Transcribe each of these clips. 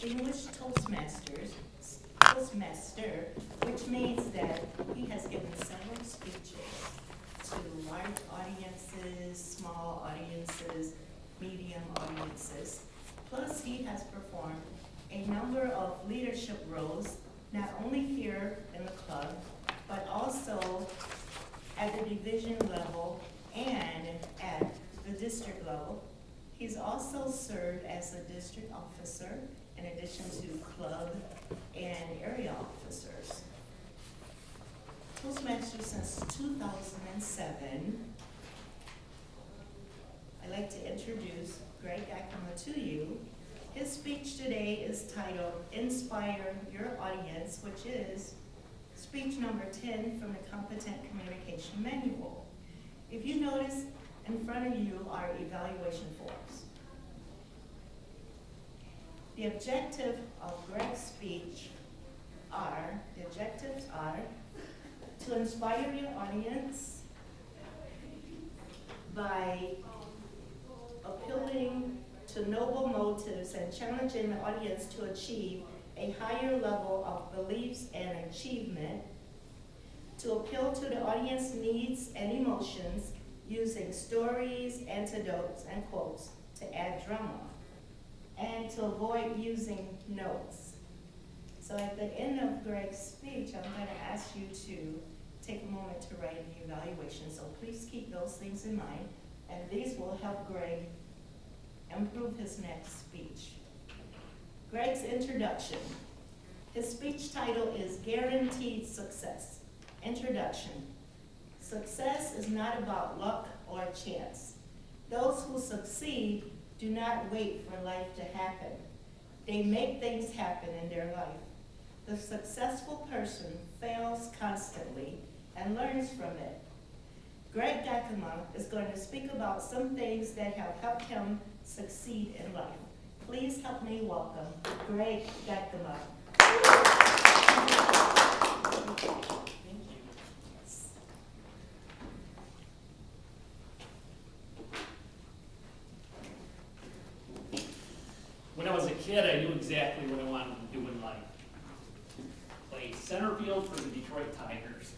distinguished Toastmaster, which means that he has given several speeches to large audiences, small audiences, medium audiences. Plus, he has performed a number of leadership roles, not only here in the club, but also at the division level and at the district level. He's also served as a district officer in addition to club and area officers. Toastmaster since 2007. I'd like to introduce Greg Dykema to you. His speech today is titled Inspire Your Audience, which is speech number 10 from the Competent Communication Manual. If you notice, in front of you are evaluation forms. The objectives of Greg's speech are to inspire your audience by appealing to noble motives and challenging the audience to achieve a higher level of beliefs and achievement, to appeal to the audience needs and emotions using stories, anecdotes, and quotes to add drama, and to avoid using notes. So at the end of Greg's speech, I'm going to ask you to take a moment to write an evaluation. So please keep those things in mind, and these will help Greg improve his next speech. Greg's introduction. His speech title is Guaranteed Success. Introduction. Success is not about luck or chance. Those who succeed do not wait for life to happen. They make things happen in their life. The successful person fails constantly and learns from it. Greg Dykema is going to speak about some things that have helped him succeed in life. Please help me welcome Greg Dykema. When I was a kid, I knew exactly what I wanted to do in life. Play center field for the Detroit Tigers.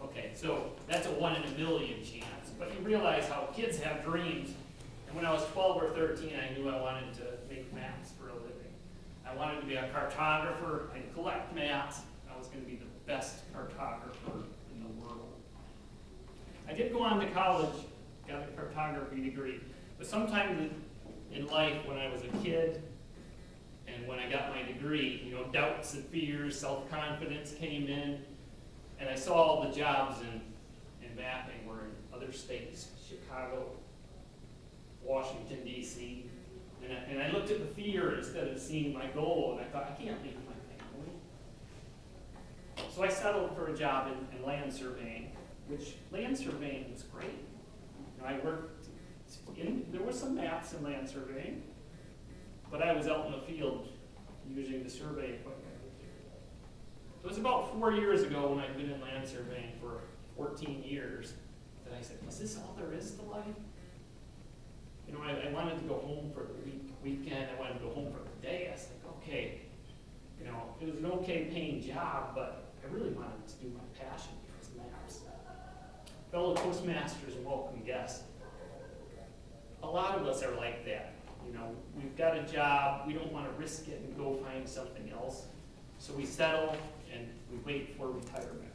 Okay, so that's a 1 in a million chance, but you realize how kids have dreams. And when I was 12 or 13, I knew I wanted to make maps for a living. I wanted to be a cartographer. I'd collect maps. I was going to be the best cartographer in the world. I did go on to college, got a cartography degree, but sometime in life when I was a kid and when I got my degree, doubts and fears, self-confidence came in, and I saw all the jobs in mapping were in other states, Chicago, Washington, D.C., and I looked at the fear instead of seeing my goal, and I thought, I can't leave my family. So I settled for a job in land surveying, which land surveying was great. I worked there were some maps in land surveying, but I was out in the field using the survey equipment. It was about 4 years ago when I'd been in land surveying for 14 years that I said, is this all there is to life? I wanted to go home for the weekend. I wanted to go home for the day. I was like, okay, it was an okay paying job, but I really wanted to do my passion, which was maps. Fellow Toastmasters and welcome guests. A lot of us are like that. We've got a job, we don't want to risk it and go find something else. So we settle and we wait for retirement.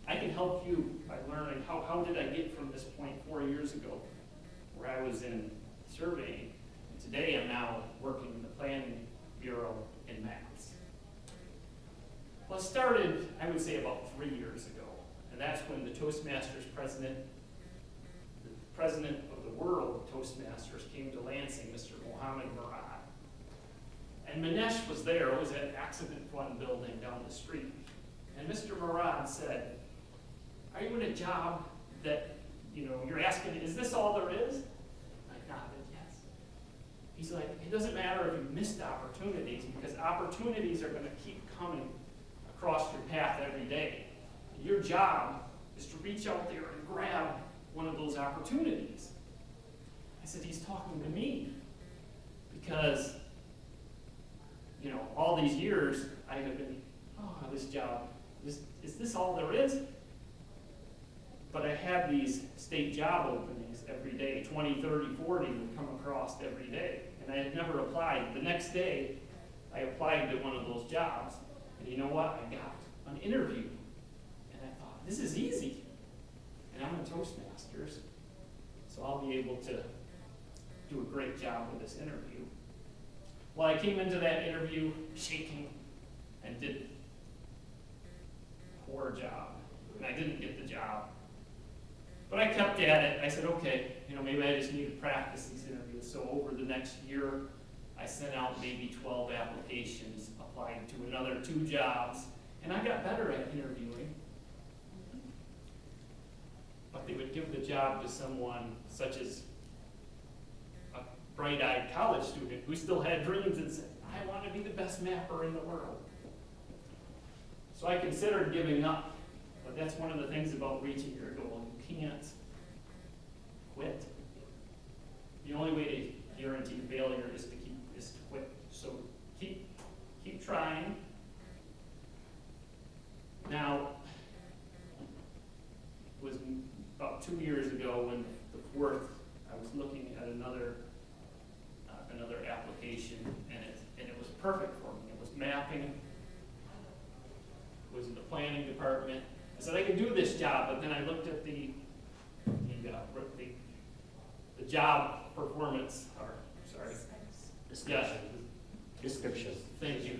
I can help you by learning how did I get from this point 4 years ago where I was in surveying. And today I'm now working in the Planning Bureau in maps. Well, it started, I would say, about 3 years ago. And that's when the Toastmasters president of the world of Toastmasters came to Lansing, Mr. Mohammed Murad. And Manesh was there. It was at Accident Fund building down the street. And Mr. Murad said, are you in a job that, you're asking, is this all there is? I nodded, yes. He's like, it doesn't matter if you missed opportunities, because opportunities are going to keep coming across your path every day. Your job is to reach out there and grab one of those opportunities. I said, he's talking to me. because, you know, all these years I have been, oh, this job, is this all there is? But I have these state job openings every day, 20, 30, 40 would come across every day. And I had never applied. The next day, I applied to one of those jobs. And you know what? I got an interview. And I thought, this is easy. And I'm a Toastmasters, so I'll be able to do a great job with this interview. Well, I came into that interview shaking and did a poor job. And I didn't get the job. But I kept at it. I said, okay, you know, maybe I just need to practice these interviews. So over the next year, I sent out maybe 12 applications, applied to another 2 jobs, and I got better at interviewing. But they would give the job to someone such as a bright-eyed college student who still had dreams and said, I want to be the best mapper in the world. So I considered giving up. But that's one of the things about reaching your goal. You can't quit. The only way to guarantee failure is to quit. So keep trying. Now, it was about 2 years ago when the 4th, I was looking at another application, and it was perfect for me. It was mapping. It was in the planning department. I said I can do this job, but then I looked at the job performance, or sorry, Description. Thank you.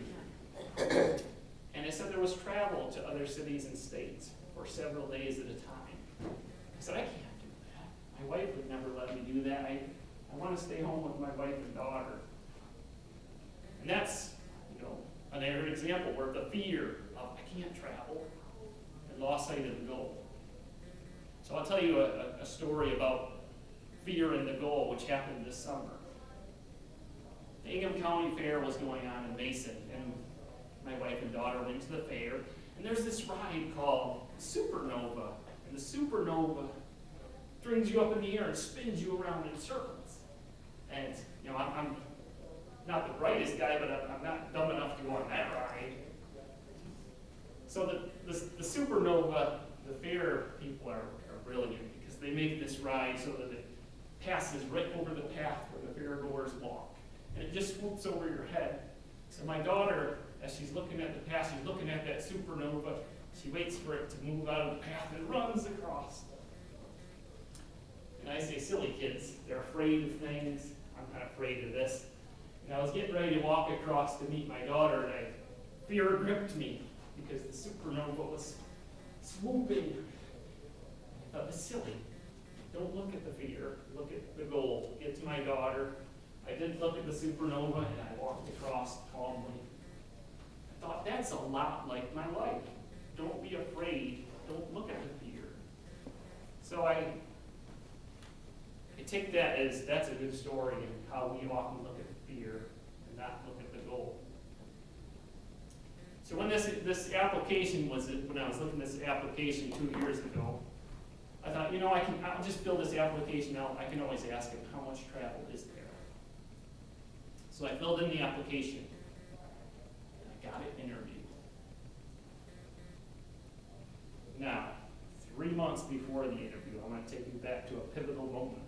And it said there was travel to other cities and states for several days at a time. I said I can't do that. My wife would never let me do that. I want to stay home with my wife and daughter. And that's, you know, another example where the fear of I can't travel and lost sight of the goal. So I'll tell you a story about fear and the goal, which happened this summer. The Ingham County Fair was going on in Mason, and my wife and daughter went to the fair, and there's this ride called Supernova, and the Supernova brings you up in the air and spins you around in circles. And, you know, I'm not the brightest guy, but I'm not dumb enough to go on that ride. So the Supernova, the fair people are brilliant because they make this ride so that it passes right over the path where the fairgoers walk. And it just swoops over your head. So my daughter, as she's looking at the path, she's looking at that Supernova, she waits for it to move out of the path and runs across. And I say, silly kids, they're afraid of things. I'm not afraid of this. And I was getting ready to walk across to meet my daughter, and fear gripped me because the Supernova was swooping. I thought, that's silly. Don't look at the fear, look at the goal. Get to my daughter. I didn't look at the Supernova, and I walked across calmly. I thought, that's a lot like my life. Don't be afraid. Don't look at the fear. So I take that as that's a good story and how we often look at the fear and not look at the goal. So when this application was, when I was looking at this application 2 years ago, I thought, you know, I'll just fill this application out. I can always ask him, how much travel is there? So I filled in the application, and I got it interviewed. Now, 3 months before the interview, I want to take you back to a pivotal moment.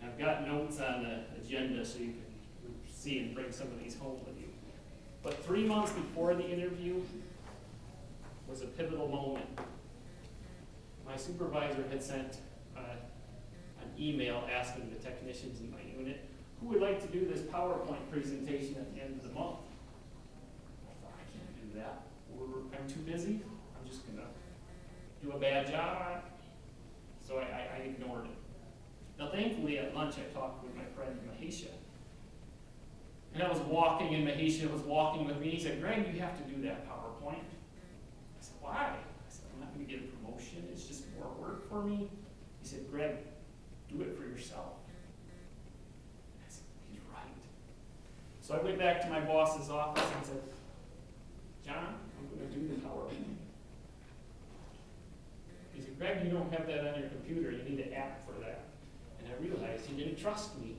And I've got notes on the agenda so you can see and bring some of these home with you. But 3 months before the interview was a pivotal moment. My supervisor had sent an email asking the technicians in my unit, who would like to do this PowerPoint presentation at the end of the month? I thought, I can't do that. I'm too busy. I'm just going to do a bad job on it. So I ignored it. Now, thankfully, at lunch, I talked with my friend Mahisha. And I was walking, and Mahisha was walking with me. He said, Greg, you have to do that PowerPoint. I said, why? I said, I'm not going to get a promotion. It's just more work for me. He said, Greg, do it for yourself. I said, he's right. So I went back to my boss's office and said, John, I'm going to do the PowerPoint. He said, Greg, you don't have that on your computer. You need an app for that. And I realized he didn't trust me.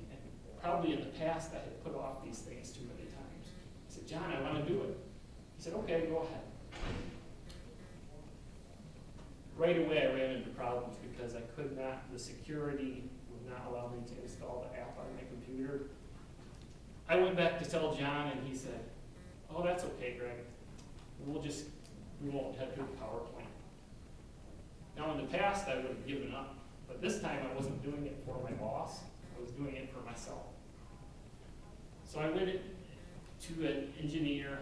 probably in the past I had put off these things too many times. I said, John, I want to do it. He said, okay, go ahead. Right away I ran into problems because I could not, the security would not allow me to install the app on my computer. I went back to tell John and he said, oh, that's okay, Greg. We won't have to do the PowerPoint. Now in the past I would have given up, but this time I wasn't doing it for my boss, I was doing it for myself. So I went to an engineer,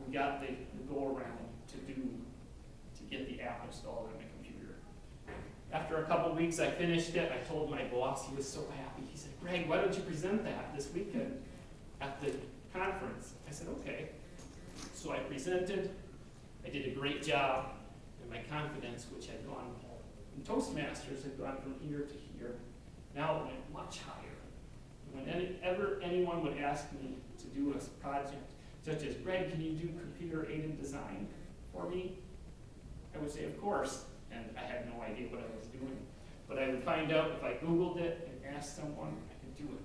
we got the go around to get the app installed on my computer. After a couple weeks I finished it, I told my boss, he was so happy. He said, Greg, why don't you present that this weekend at the conference? I said, okay. So I presented, I did a great job, and my confidence, which had gone from Toastmasters, had gone from here to here. Now it went much higher. Whenever anyone would ask me to do a project, such as, Greg, can you do computer-aided design for me? I would say, of course, and I had no idea what I was doing. But I would find out if I Googled it and asked someone, I could do it.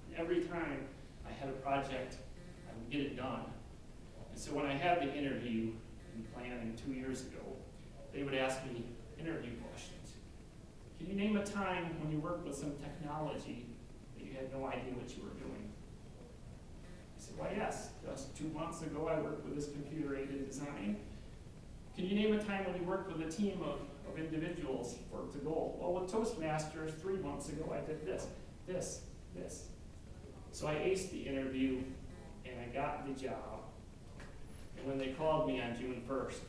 And every time I had a project, I would get it done. And so when I had the interview in planning 2 years ago, they would ask me interview questions. Can you name a time when you worked with some technology that you had no idea what you were doing? I said, why yes, just 2 months ago I worked with this computer-aided design. Can you name a time when you worked with a team of individuals for the goal? Well, with Toastmasters 3 months ago I did this. So I aced the interview and I got the job. And when they called me on June 1st,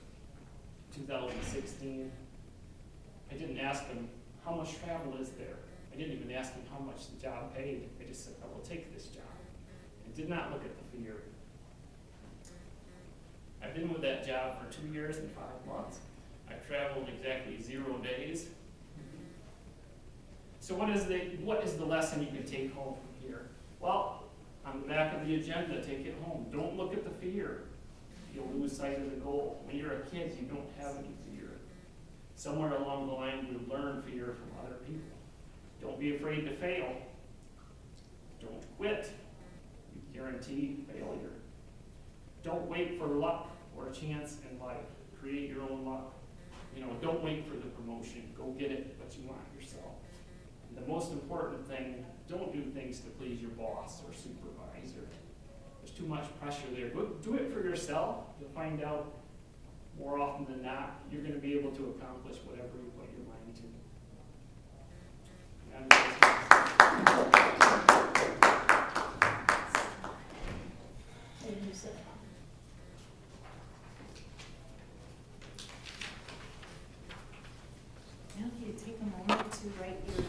2016, I didn't ask them, how much travel is there? I didn't even ask them how much the job paid. I just said, I will take this job. I did not look at the fear. I've been with that job for 2 years and 5 months. I've traveled exactly 0 days. So what is the lesson you can take home from here? Well, on the back of the agenda, take it home. Don't look at the fear. You'll lose sight of the goal. When you're a kid, you don't have any fear. Somewhere along the line, you learn fear from other people. Don't be afraid to fail. Don't quit. You guarantee failure. Don't wait for luck or a chance in life. Create your own luck. Don't wait for the promotion. Go get it what you want yourself. And the most important thing, don't do things to please your boss or supervisor. There's too much pressure there. Do it for yourself. You'll find out more often than not, you're going to be able to accomplish whatever you put your mind to. Now, if you take a moment to write your